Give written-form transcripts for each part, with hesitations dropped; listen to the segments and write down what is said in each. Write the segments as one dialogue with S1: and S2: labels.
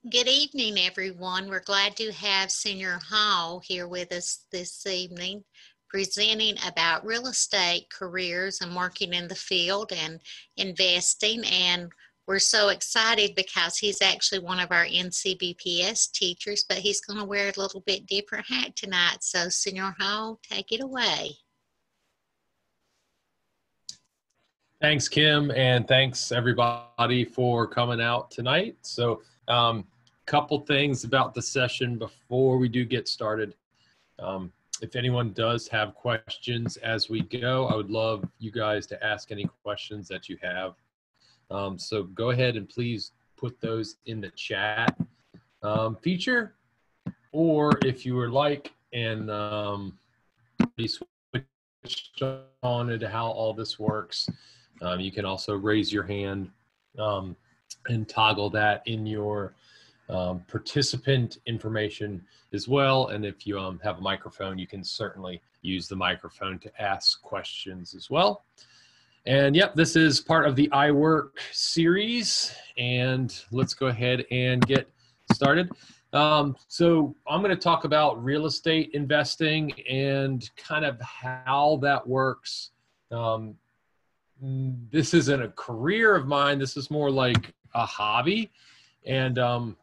S1: Good evening, everyone. We're glad to have Senor Hall here with us this evening, presenting about real estate careers and working in the field and investing. And we're so excited because he's actually one of our NCBPS teachers, but he's going to wear a little bit different hat tonight. So, Senor Hall, take it away.
S2: Thanks, Kim, and thanks everybody for coming out tonight. So, couple things about the session before we do get started. If anyone does have questions as we go, I would love you guys to ask any questions that you have. So go ahead and please put those in the chat feature, or if you would like, and be switched on into how all this works. You can also raise your hand and toggle that in your participant information as well. And if you have a microphone, you can certainly use the microphone to ask questions as well. And yep, this is part of the iWork series. And let's go ahead and get started. So I'm going to talk about real estate investing and kind of how that works. This isn't a career of mine. This is more like a hobby. And,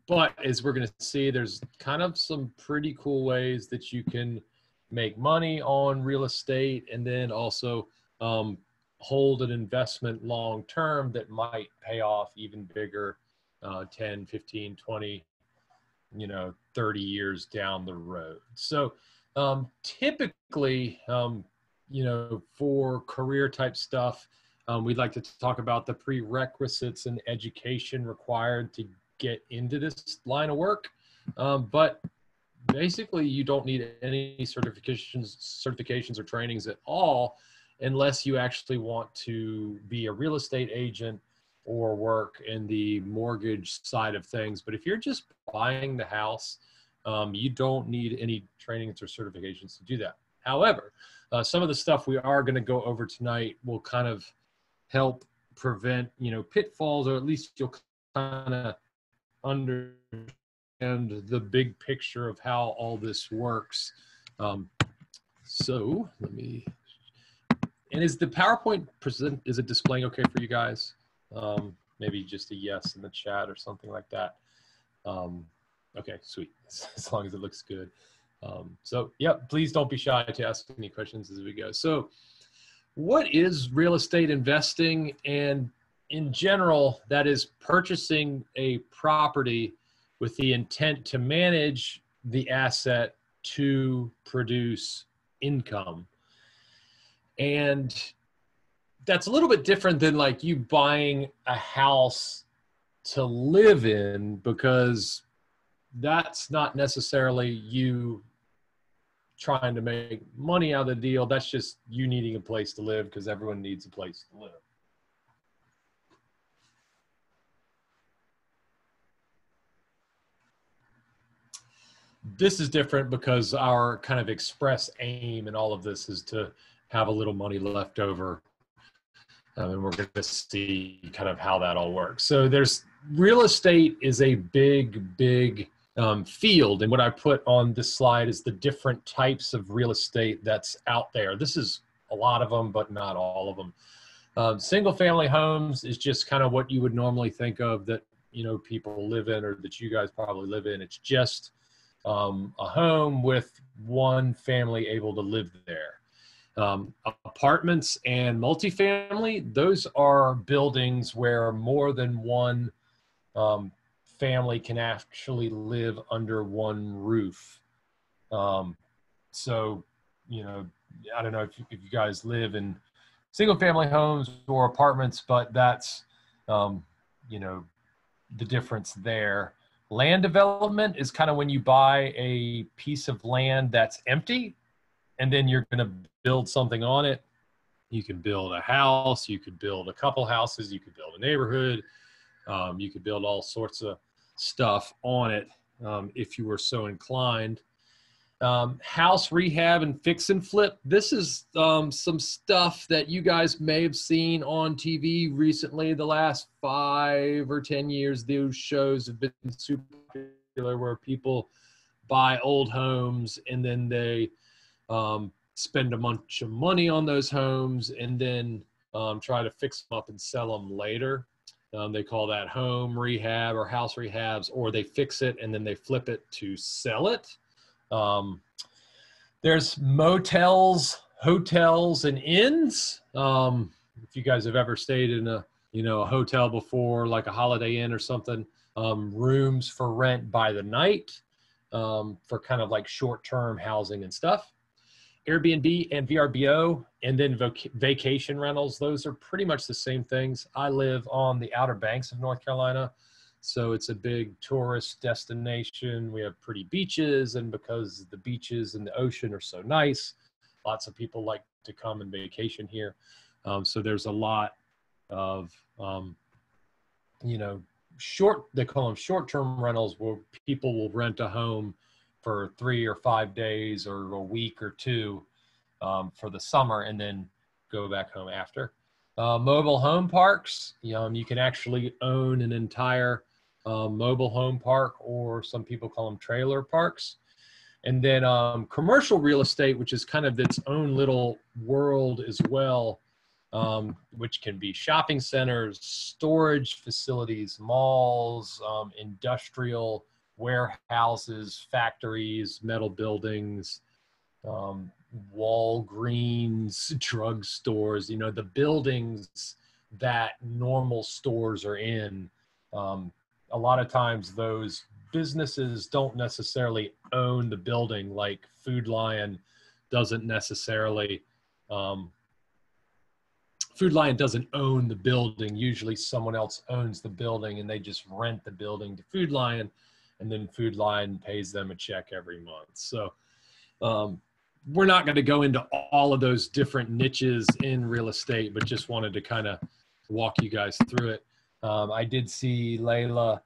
S2: but as we're going to see, there's kind of some pretty cool ways that you can make money on real estate and then also hold an investment long term that might pay off even bigger 10, 15, 20, 30 years down the road. So typically, for career type stuff, we'd like to talk about the prerequisites and education required to get into this line of work. But basically, you don't need any certifications or trainings at all unless you actually want to be a real estate agent or work in the mortgage side of things. But if you're just buying the house, you don't need any trainings or certifications to do that. However, some of the stuff we are going to go over tonight will kind of help prevent, pitfalls, or at least you'll kind of understand the big picture of how all this works. So let me, and is the PowerPoint is it displaying okay for you guys? Maybe just a yes in the chat or something like that. Okay, sweet, as long as it looks good. So yeah, please don't be shy to ask any questions as we go. So what is real estate investing? And in general, that is purchasing a property with the intent to manage the asset to produce income. And that's a little bit different than like you buying a house to live in, because that's not necessarily you trying to make money out of the deal. That's just you needing a place to live, because everyone needs a place to live. This is different because our kind of express aim in all of this is to have a little money left over. And we're going to see kind of how that all works. So there's real estate is a big field. And what I put on this slide is the different types of real estate that's out there. This is a lot of them, but not all of them. Single family homes is just kind of what you would normally think of that, people live in, or that you guys probably live in. It's just a home with one family able to live there. Apartments and multifamily, those are buildings where more than one family can actually live under one roof. So, I don't know if you guys live in single family homes or apartments, but that's, the difference there. Land development is kind of when you buy a piece of land that's empty and then you're going to build something on it. You can build a house, you could build a couple houses, you could build a neighborhood, you could build all sorts of stuff on it if you were so inclined. House rehab and fix and flip. This is some stuff that you guys may have seen on TV recently. The last 5 or 10 years, those shows have been super popular where people buy old homes and then they spend a bunch of money on those homes and then try to fix them up and sell them later. They call that home rehab or house rehabs, or they fix it and then they flip it to sell it. There's motels, hotels, and inns. If you guys have ever stayed in a hotel before, like a Holiday Inn or something, rooms for rent by the night, for kind of like short-term housing and stuff. Airbnb and VRBO, and then vacation rentals. Those are pretty much the same things. I live on the Outer Banks of North Carolina, so it's a big tourist destination. We have pretty beaches, and because the beaches and the ocean are so nice, lots of people like to come and vacation here. So there's a lot of, they call them short-term rentals, where people will rent a home for 3 or 5 days or a week or two for the summer and then go back home after. Mobile home parks, you can actually own an entire mobile home park, or some people call them trailer parks. And then commercial real estate, which is kind of its own little world as well, which can be shopping centers, storage facilities, malls, industrial warehouses, factories, metal buildings, Walgreens, drugstores, the buildings that normal stores are in. A lot of times those businesses don't necessarily own the building, like Food Lion doesn't necessarily, Food Lion doesn't own the building. Usually someone else owns the building and they just rent the building to Food Lion, and then Food Lion pays them a check every month. So we're not going to go into all of those different niches in real estate, but just wanted to kind of walk you guys through it. I did see Layla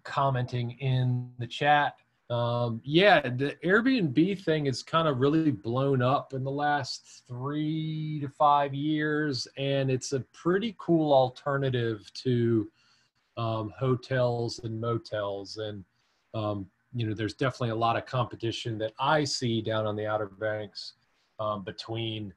S2: commenting in the chat. Yeah, the Airbnb thing is kind of really blown up in the last 3 to 5 years, and it's a pretty cool alternative to hotels and motels. And there's definitely a lot of competition that I see down on the Outer Banks between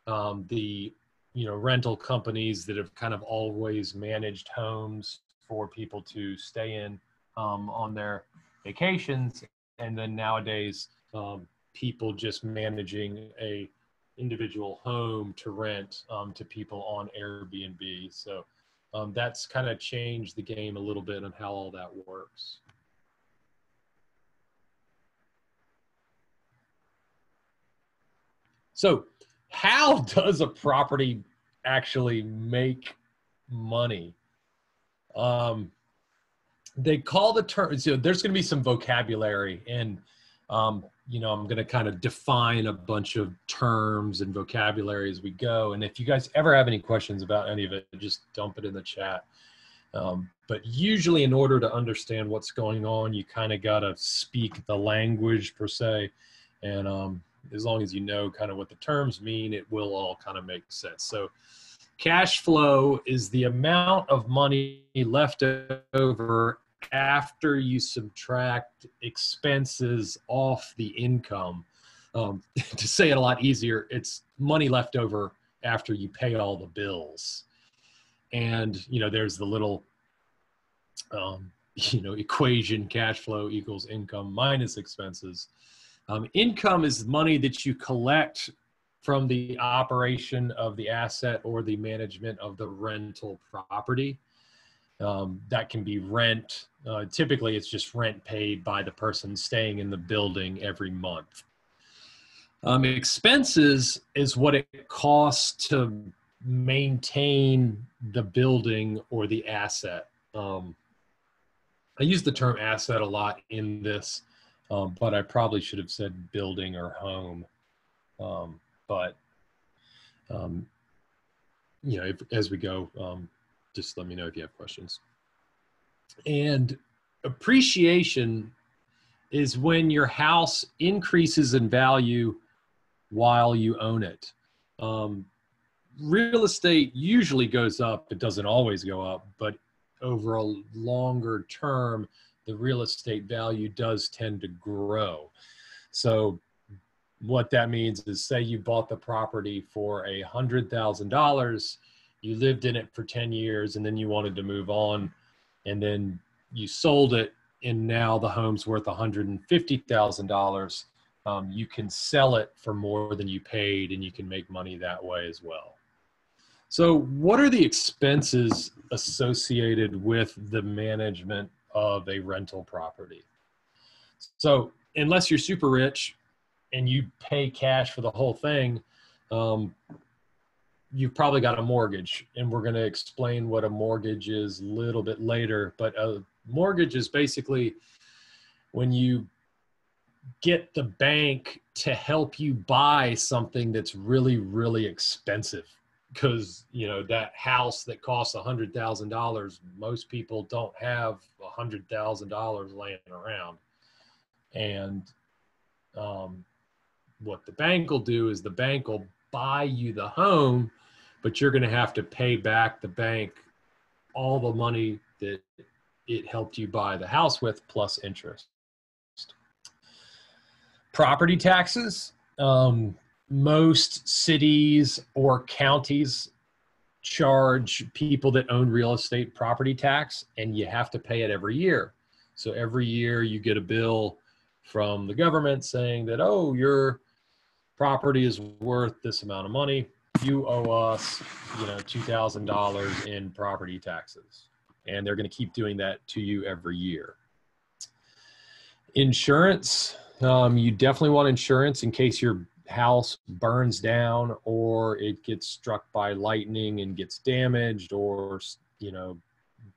S2: the rental companies that have kind of always managed homes for people to stay in on their vacations, and then nowadays people just managing a individual home to rent to people on Airbnb. So that's kind of changed the game a little bit on how all that works. So how does a property actually make money? They call the term, there's going to be some vocabulary, and I'm going to kind of define a bunch of terms and vocabulary as we go. And if you guys ever have any questions about any of it, just dump it in the chat. But usually in order to understand what's going on, you kind of got to speak the language per se. And as long as you know kind of what the terms mean, it will all kind of make sense. So cash flow is the amount of money left over after you subtract expenses off the income. To say it a lot easier, it's money left over after you pay all the bills. And, there's the little, equation: cash flow equals income minus expenses. Income is money that you collect from the operation of the asset or the management of the rental property. That can be rent. Typically, it's just rent paid by the person staying in the building every month. Expenses is what it costs to maintain the building or the asset. I use the term asset a lot in this, but I probably should have said building or home. As we go, just let me know if you have questions. And appreciation is when your house increases in value while you own it. Real estate usually goes up. It doesn't always go up, but over a longer term, the real estate value does tend to grow. So what that means is, say you bought the property for $100,000, you lived in it for 10 years, and then you wanted to move on, and then you sold it, and now the home's worth $150,000. You can sell it for more than you paid, and you can make money that way as well. So what are the expenses associated with the management of a rental property? So unless you're super rich and you pay cash for the whole thing, you've probably got a mortgage. And we're going to explain what a mortgage is a little bit later. But a mortgage is basically when you get the bank to help you buy something that's really, really expensive. Because, you know, that house that costs $100,000, most people don't have $100,000 laying around. And what the bank will do is the bank will buy you the home, but you're going to have to pay back the bank all the money that it helped you buy the house with, plus interest. Property taxes. Most cities or counties charge people that own real estate property tax, and you have to pay it every year. So every year you get a bill from the government saying that, oh, your property is worth this amount of money. You owe us, you know, $2,000 in property taxes. And they're going to keep doing that to you every year. Insurance. You definitely want insurance in case your house burns down or it gets struck by lightning and gets damaged, or, you know,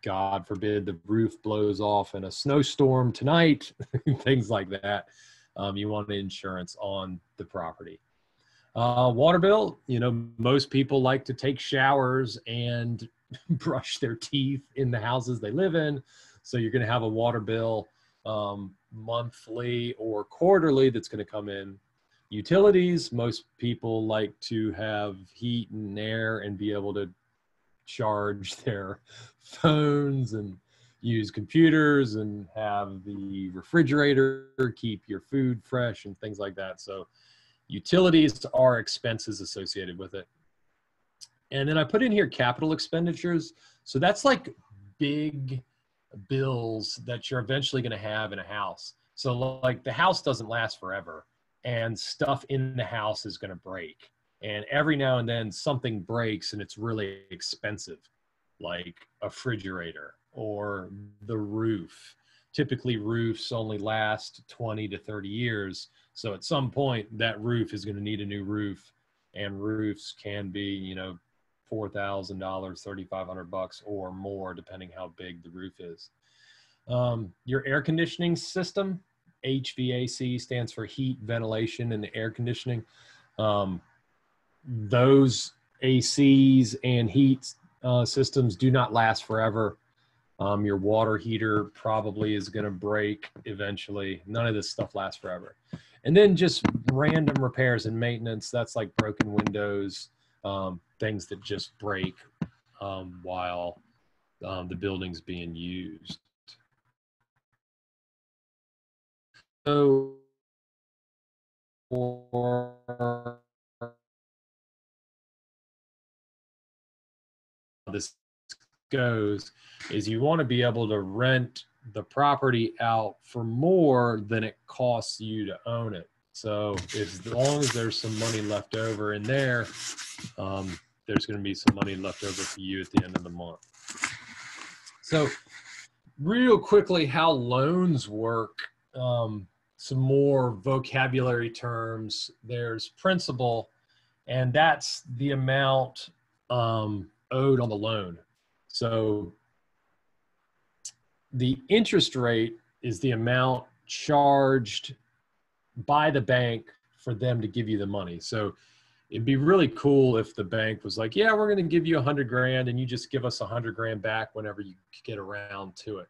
S2: God forbid, the roof blows off in a snowstorm tonight, things like that. You want insurance on the property. Water bill, you know, most people like to take showers and brush their teeth in the houses they live in. So you're going to have a water bill monthly or quarterly that's going to come in. Utilities, most people like to have heat and air and be able to charge their phones and use computers and have the refrigerator keep your food fresh and things like that. So utilities are expenses associated with it. And then I put in here capital expenditures. So that's like big bills that you're eventually going to have in a house. So like the house doesn't last forever, and stuff in the house is going to break. And every now and then something breaks and it's really expensive, like a refrigerator or the roof. Typically roofs only last 20 to 30 years. So at some point that roof is going to need a new roof, and roofs can be, you know, $4,000, $3,500 or more, depending how big the roof is. Your air conditioning system, HVAC stands for heat, ventilation, and air conditioning. Those ACs and heat systems do not last forever. Your water heater probably is going to break eventually. None of this stuff lasts forever. And then just random repairs and maintenance. That's like broken windows, things that just break while the building's being used. So for this goes is you want to be able to rent the property out for more than it costs you to own it. So as long as there's some money left over in there, there's going to be some money left over for you at the end of the month. So real quickly, how loans work, some more vocabulary terms. There's principal, and that's the amount owed on the loan. So the interest rate is the amount charged by the bank for them to give you the money. So it'd be really cool if the bank was like, yeah, we're going to give you $100,000 and you just give us $100,000 back whenever you get around to it.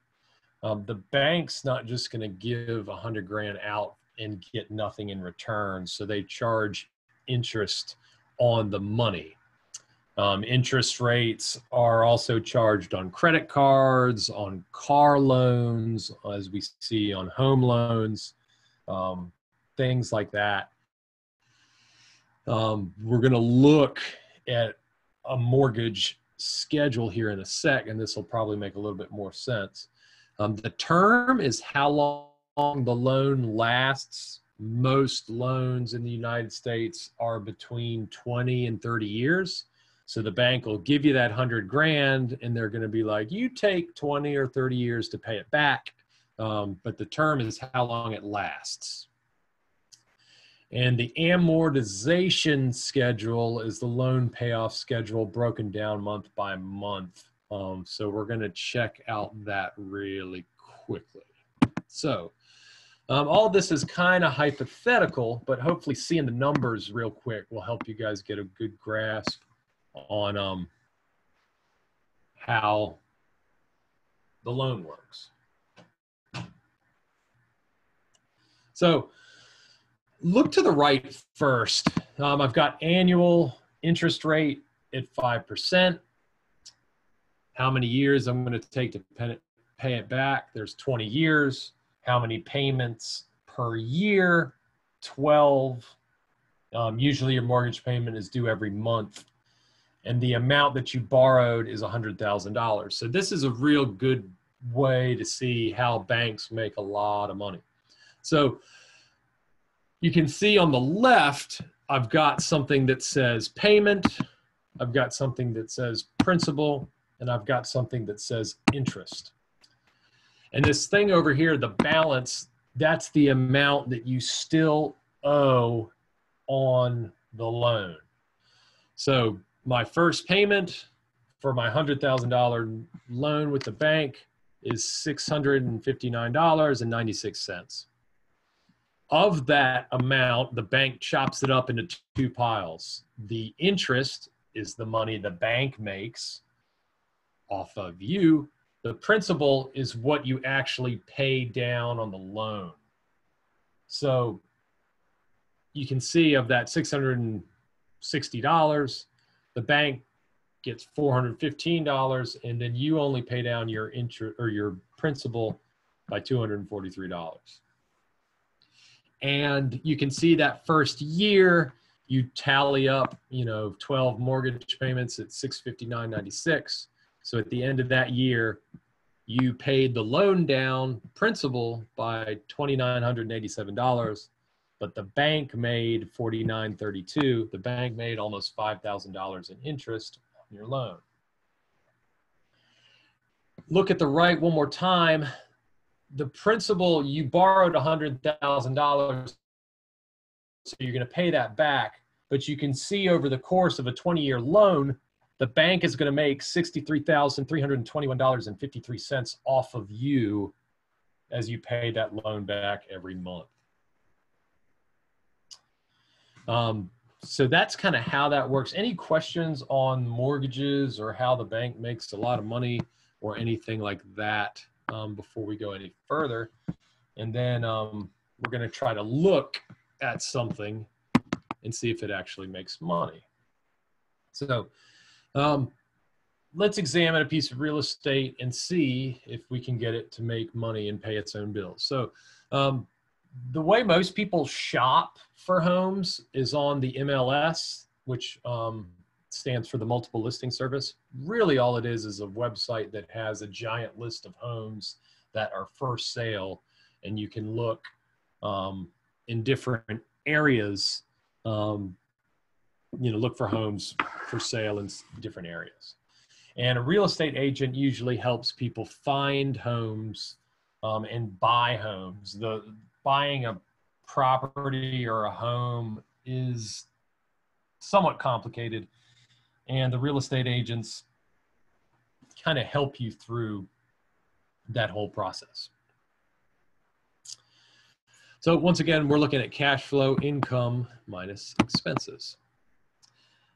S2: The bank's not just going to give 100 grand out and get nothing in return. So they charge interest on the money. Interest rates are also charged on credit cards, on car loans, as we see on home loans, things like that. We're going to look at a mortgage schedule here in a sec, and this will probably make a little bit more sense. The term is how long the loan lasts. Most loans in the United States are between 20 and 30 years. So the bank will give you that 100 grand and they're going to be like, you take 20 or 30 years to pay it back. But the term is how long it lasts. And the amortization schedule is the loan payoff schedule broken down month by month. So we're going to check out that really quickly. So all this is kind of hypothetical, but hopefully seeing the numbers real quick will help you guys get a good grasp on how the loan works. So look to the right first. I've got annual interest rate at 5%. How many years I'm going to take to pay it back? There's 20 years. How many payments per year? 12. Usually your mortgage payment is due every month. And the amount that you borrowed is $100,000. So this is a real good way to see how banks make a lot of money. So you can see on the left, I've got something that says payment, I've got something that says principal, and I've got something that says interest. And this thing over here, the balance, that's the amount that you still owe on the loan. So my first payment for my $100,000 loan with the bank is $659.96. Of that amount, the bank chops it up into two piles. The interest is the money the bank makes off of you. The principal is what you actually pay down on the loan. So you can see of that $660, the bank gets $415, and then you only pay down your interest or your principal by $243. And you can see that first year, you tally up, 12 mortgage payments at $659.96. So at the end of that year, you paid the loan down principal by $2,987, but the bank made $4,932. The bank made almost $5,000 in interest on your loan. Look at the right one more time. The principal, you borrowed $100,000, so you're going to pay that back. But you can see over the course of a 20-year loan, the bank is going to make $63,321.53 off of you as you pay that loan back every month. So that's kind of how that works. Any questions on mortgages or how the bank makes a lot of money or anything like that before we go any further? And then we're going to try to look at something and see if it actually makes money. So let's examine a piece of real estate and see if we can get it to make money and pay its own bills. So the way most people shop for homes is on the MLS, which stands for the Multiple Listing Service. Really all it is a website that has a giant list of homes that are for sale, and you can look in different areas, look for homes for sale in different areas. And a real estate agent usually helps people find homes and buy homes. Buying a property or a home is somewhat complicated, and the real estate agents kind of help you through that whole process. So once again, we're looking at cash flow, income minus expenses.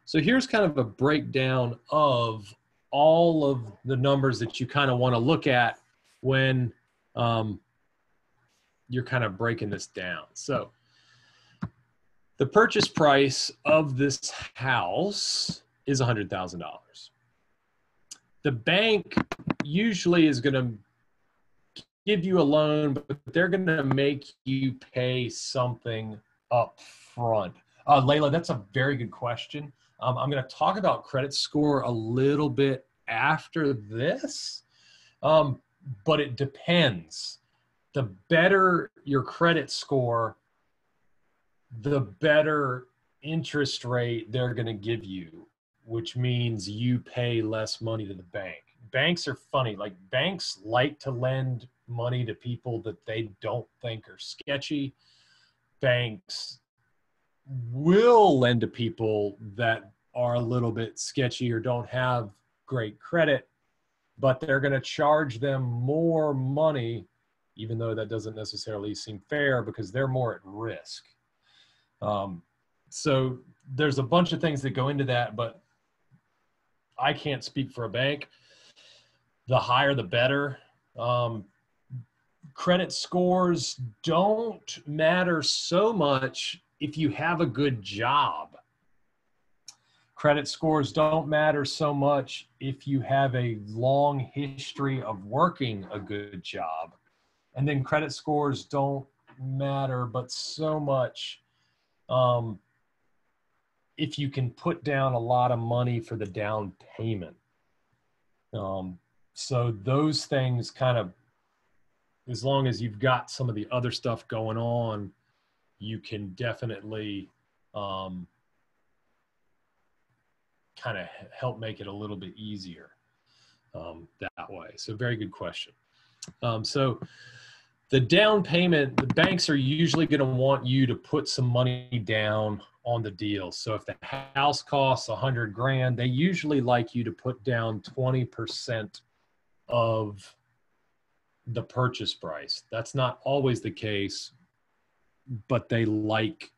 S2: So here's kind of a breakdown of all of the numbers that you kind of want to look at when you're kind of breaking this down. So the purchase price of this house is $100,000. The bank usually is going to give you a loan, but they're going to make you pay something up front. Layla, that's a very good question. I'm going to talk about credit score a little bit after this, but it depends. The better your credit score, the better interest rate they're going to give you, which means you pay less money to the bank. Banks are funny. Like, banks like to lend money to people that they don't think are sketchy. Banks will lend to people that are a little bit sketchy or don't have great credit, but they're going to charge them more money, even though that doesn't necessarily seem fair, because they're more at risk. So there's a bunch of things that go into that, but I can't speak for a bank. The higher, the better. Credit scores don't matter so much if you have a good job. Credit scores don't matter so much if you have a long history of working a good job. And then credit scores don't matter but so much if you can put down a lot of money for the down payment. So those things kind of, as long as you've got some of the other stuff going on, you can definitely kind of help make it a little bit easier that way. So very good question. So the down payment, the banks are usually going to want you to put some money down on the deal. So if the house costs $100,000, they usually like you to put down 20% of the purchase price. That's not always the case, but they like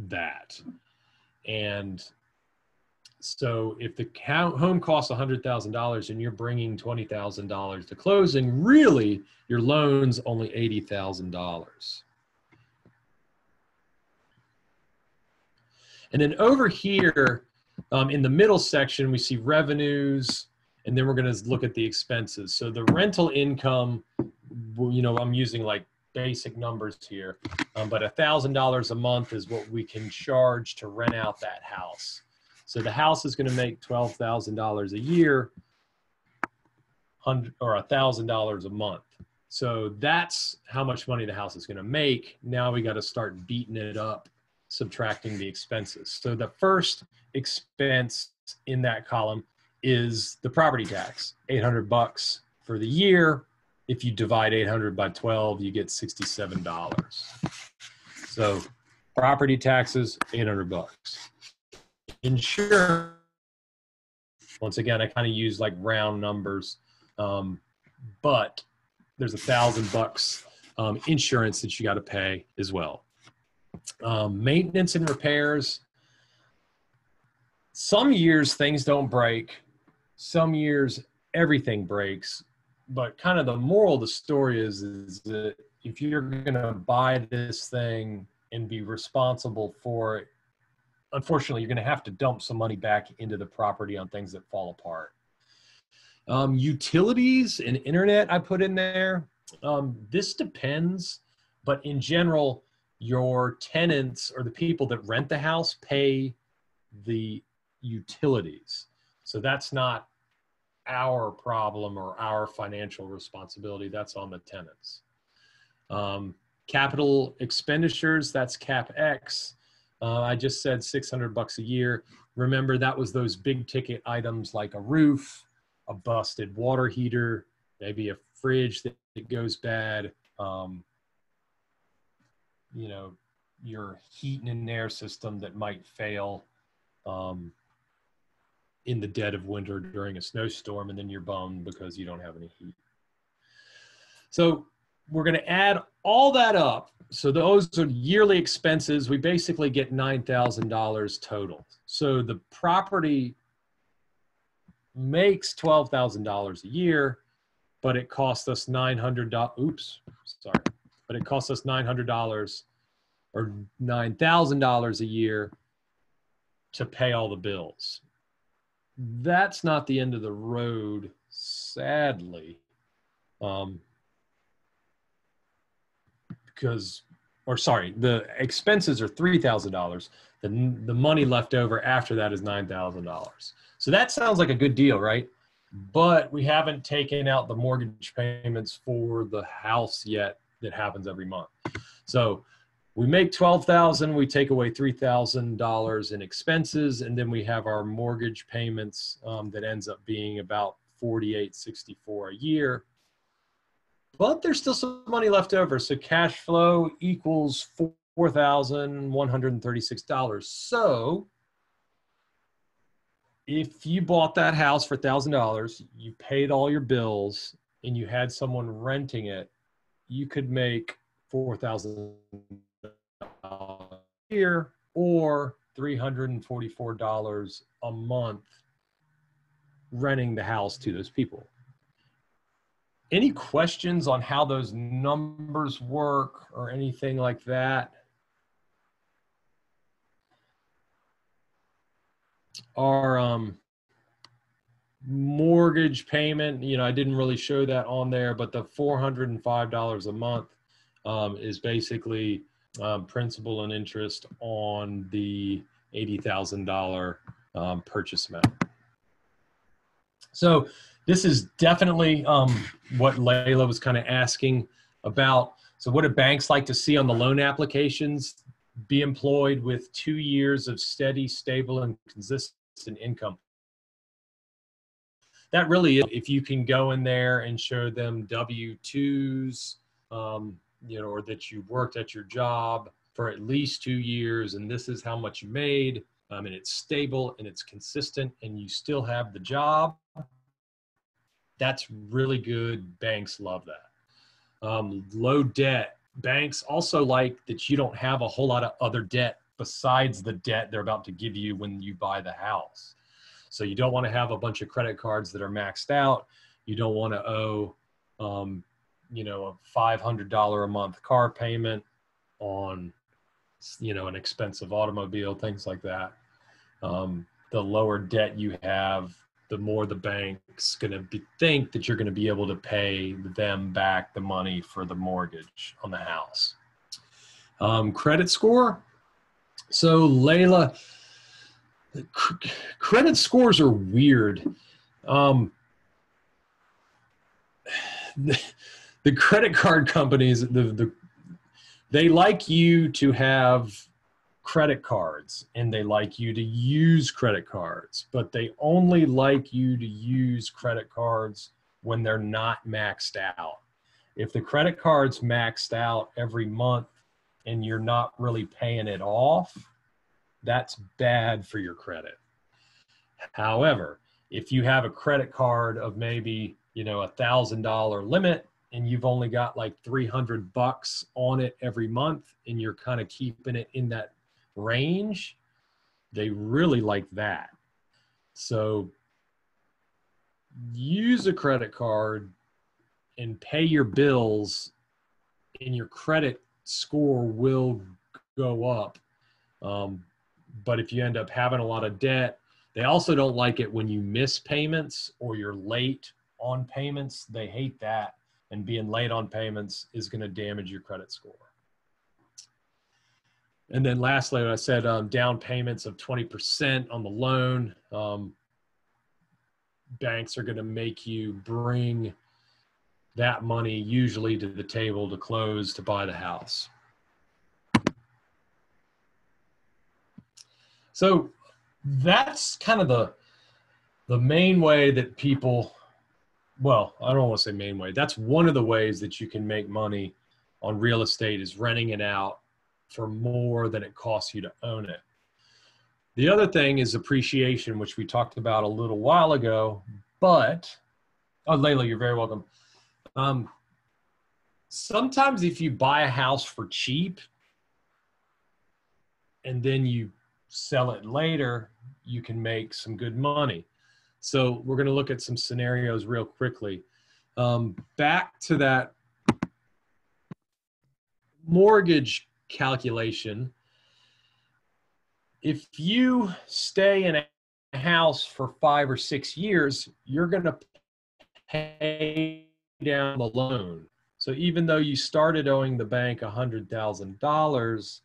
S2: that. And so if the home costs $100,000 and you're bringing $20,000 to closing, really your loan's only $80,000. And then over here in the middle section, we see revenues, and then we're going to look at the expenses. So the rental income, you know, I'm using like basic numbers here, but $1,000 a month is what we can charge to rent out that house. So the house is going to make $12,000 a year, or $1,000 a month. So that's how much money the house is going to make. Now we got to start beating it up, subtracting the expenses. So the first expense in that column is the property tax, $800 for the year. If you divide 800 by 12, you get $67. So property taxes, $800. Insurance, once again, I kind of use like round numbers, but there's $1,000 insurance that you got to pay as well. Maintenance and repairs. Some years things don't break. Some years everything breaks. But kind of the moral of the story is that if you're going to buy this thing and be responsible for it, unfortunately, you're going to have to dump some money back into the property on things that fall apart. Utilities and internet I put in there. This depends, but in general, your tenants or the people that rent the house pay the utilities. So that's not our problem or our financial responsibility. That's on the tenants. Capital expenditures, that's CapEx. I just said $600 a year. Remember, that was those big ticket items like a roof, a busted water heater, maybe a fridge that goes bad, you know, your heat and air system that might fail in the dead of winter during a snowstorm, and then you're bummed because you don't have any heat. So we're going to add all that up. So those are yearly expenses. We basically get $9,000 total. So the property makes $12,000 a year. but it cost us $900. Oops, sorry. But it cost us $900 or $9,000 a year to pay all the bills. That's not the end of the road, sadly, because, or sorry, the expenses are $3,000. The money left over after that is $9,000. So that sounds like a good deal, right? But we haven't taken out the mortgage payments for the house yet that happens every month. So we make $12,000, we take away $3,000 in expenses, and then we have our mortgage payments that ends up being about $48.64 a year. But there's still some money left over. So cash flow equals $4,136. So if you bought that house for $1,000, you paid all your bills, and you had someone renting it, you could make $4,000 a year or $344 a month renting the house to those people. Any questions on how those numbers work or anything like that? Our mortgage payment, you know, I didn't really show that on there, but the $405 a month is basically principal and interest on the $80,000 purchase amount. So this is definitely what Layla was kind of asking about. So what do banks like to see on the loan applications? Be employed with 2 years of steady, stable, and consistent income. That really is, if you can go in there and show them W-2s, you know, or that you worked at your job for at least 2 years, and this is how much you made, and it's stable and it's consistent, and you still have the job. That's really good. Banks love that. Low debt. Banks also like that you don't have a whole lot of other debt besides the debt they're about to give you when you buy the house. So you don't want to have a bunch of credit cards that are maxed out. You don't want to owe, you know, a $500 a month car payment on, you know, an expensive automobile, things like that. The lower debt you have, the more the bank's going to think that you're going to be able to pay them back the money for the mortgage on the house. Credit score. So Layla, credit scores are weird. The credit card companies, they like you to have credit cards, and they like you to use credit cards, but they only like you to use credit cards when they're not maxed out. If the credit card's maxed out every month and you're not really paying it off, that's bad for your credit. However, if you have a credit card of maybe, you know, $1,000 limit, and you've only got like $300 on it every month, and you're kind of keeping it in that range, they really like that. So use a credit card and pay your bills, and your credit score will go up. But if you end up having a lot of debt, they also don't like it when you miss payments or you're late on payments. They hate that, and being late on payments is going to damage your credit score. And then lastly, I said down payments of 20% on the loan. Banks are going to make you bring that money usually to the table to close to buy the house. So that's kind of the main way that people, well, I don't want to say main way. That's one of the ways that you can make money on real estate, is renting it out for more than it costs you to own it. The other thing is appreciation, which we talked about a little while ago, but, oh, Layla, you're very welcome. Sometimes if you buy a house for cheap and then you sell it later, you can make some good money. So we're going to look at some scenarios real quickly. Back to that mortgage calculation. If you stay in a house for 5 or 6 years, you're going to pay down the loan. So even though you started owing the bank $100,000,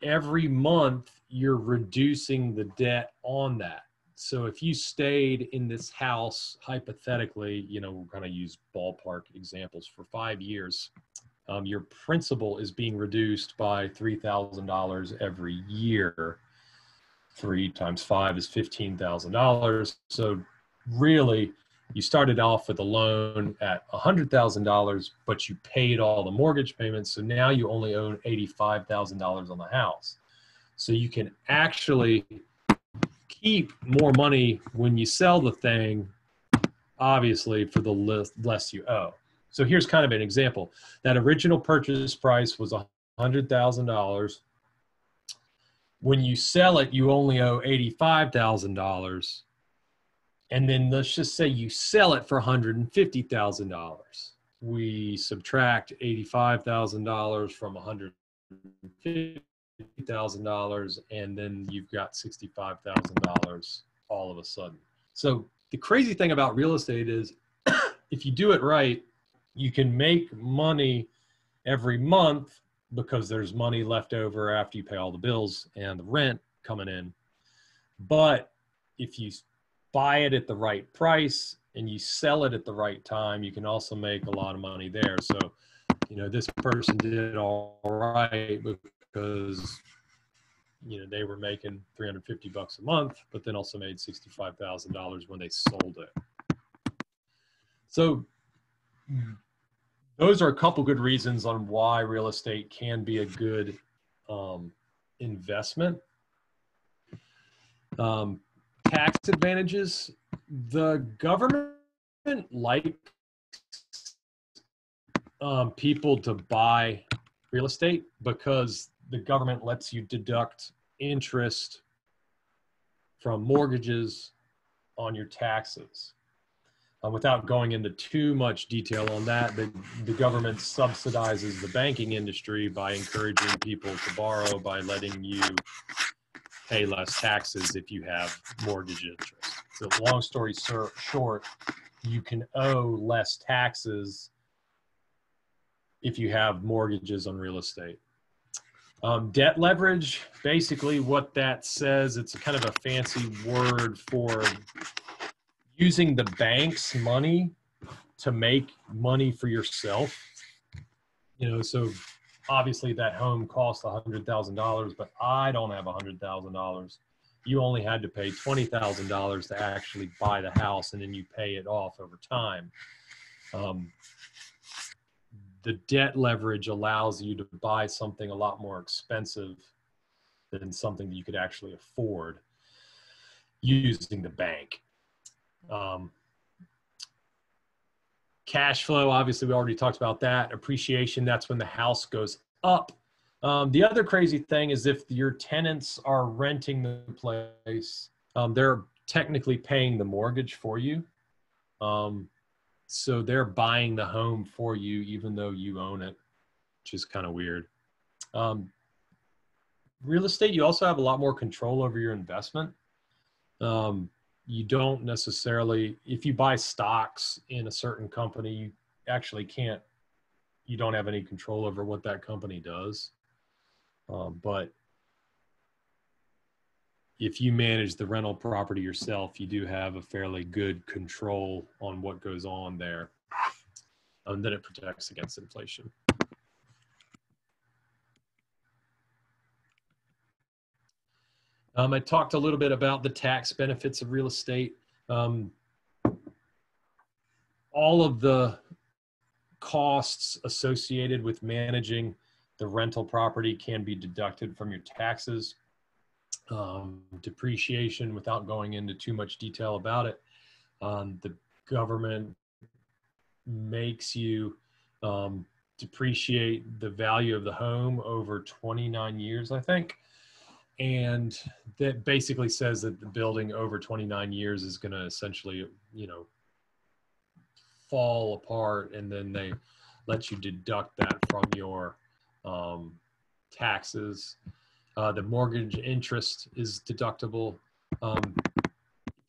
S2: every month you're reducing the debt on that. So if you stayed in this house, hypothetically, we're going to use ballpark examples for 5 years, your principal is being reduced by $3,000 every year. 3 times 5 is $15,000. So really, you started off with a loan at $100,000, but you paid all the mortgage payments. So now you only own $85,000 on the house. So you can actually keep more money when you sell the thing, obviously, for the less you owe. So here's kind of an example. That original purchase price was $100,000. When you sell it, you only owe $85,000. And then let's just say you sell it for $150,000. We subtract $85,000 from $150,000, and then you've got $65,000 all of a sudden. So the crazy thing about real estate is if you do it right, you can make money every month because there's money left over after you pay all the bills and the rent coming in. But if you buy it at the right price and you sell it at the right time, you can also make a lot of money there. So, this person did all right because, they were making $350 a month, but then also made $65,000 when they sold it. So those are a couple good reasons on why real estate can be a good investment. Tax advantages. The government likes people to buy real estate because the government lets you deduct interest from mortgages on your taxes. Without going into too much detail on that, the government subsidizes the banking industry by encouraging people to borrow by letting you pay less taxes if you have mortgage interest. So long story short, you can owe less taxes if you have mortgages on real estate. Debt leverage, basically what that says, it's kind of a fancy word for using the bank's money to make money for yourself. So obviously that home cost $100,000, but I don't have $100,000. You only had to pay $20,000 to actually buy the house, and then you pay it off over time. The debt leverage allows you to buy something a lot more expensive than something that you could actually afford using the bank. Cash flow, obviously we already talked about that. Appreciation, that's when the house goes up. The other crazy thing is if your tenants are renting the place, they're technically paying the mortgage for you. So they're buying the home for you even though you own it, which is kind of weird. Real estate, you also have a lot more control over your investment. You don't necessarily, if you buy stocks in a certain company, you actually you don't have any control over what that company does. But if you manage the rental property yourself, you do have a fairly good control on what goes on there. And then it protects against inflation. I talked a little bit about the tax benefits of real estate. All of the costs associated with managing the rental property can be deducted from your taxes. Depreciation, without going into too much detail about it, the government makes you depreciate the value of the home over 29 years, I think. And that basically says that the building over 29 years is going to essentially, fall apart, and then they let you deduct that from your taxes. The mortgage interest is deductible. If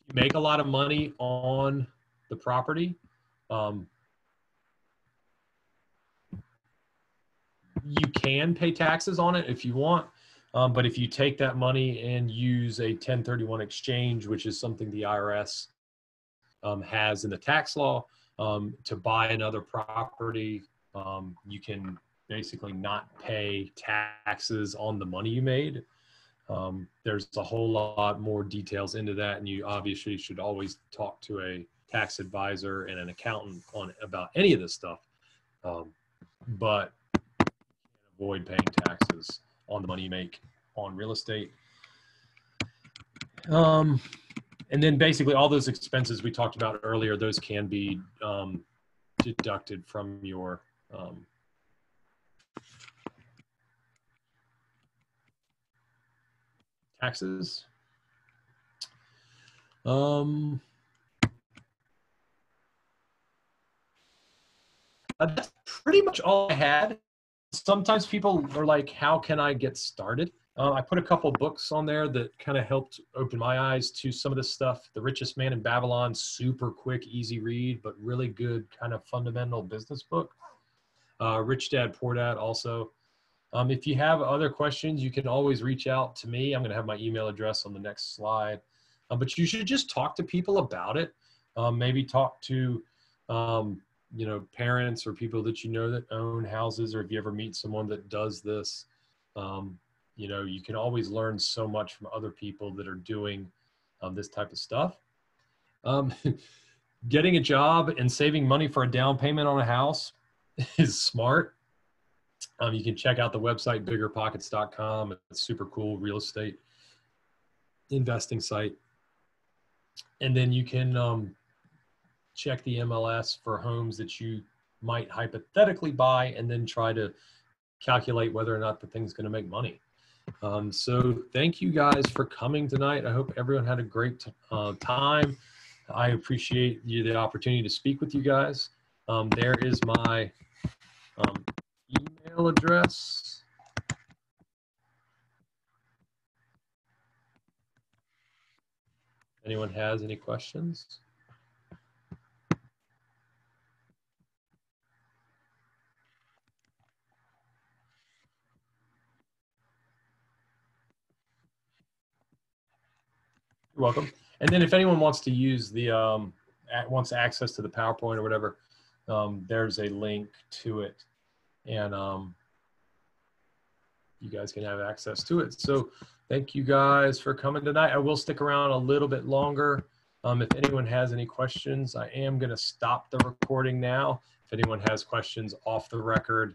S2: you make a lot of money on the property, you can pay taxes on it if you want. But if you take that money and use a 1031 exchange, which is something the IRS has in the tax law, to buy another property, you can basically not pay taxes on the money you made. There's a whole lot more details into that, and you obviously should always talk to a tax advisor and an accountant about any of this stuff. But avoid paying taxes on the money you make on real estate. And then basically all those expenses we talked about earlier, those can be deducted from your taxes. That's pretty much all I had. Sometimes people are like, how can I get started? I put a couple books on there that kind of helped open my eyes to some of this stuff. The Richest Man in Babylon, super quick, easy read, but really good kind of fundamental business book. Rich Dad, Poor Dad also. If you have other questions, you can always reach out to me. I'm going to have my email address on the next slide. But you should just talk to people about it. Maybe talk to parents or people that you know that own houses, or if you ever meet someone that does this, you can always learn so much from other people that are doing this type of stuff. Getting a job and saving money for a down payment on a house is smart. You can check out the website, biggerpockets.com. It's super cool real estate investing site. And then you can check the MLS for homes that you might hypothetically buy, and then try to calculate whether or not the thing's going to make money. So thank you guys for coming tonight. I hope everyone had a great time. I appreciate the opportunity to speak with you guys. There is my email address. Anyone has any questions? You're welcome. And then if anyone wants to use the wants access to the PowerPoint or whatever, there's a link to it, and you guys can have access to it. So thank you guys for coming tonight. I will stick around a little bit longer. If anyone has any questions, I am going to stop the recording now. If anyone has questions off the record,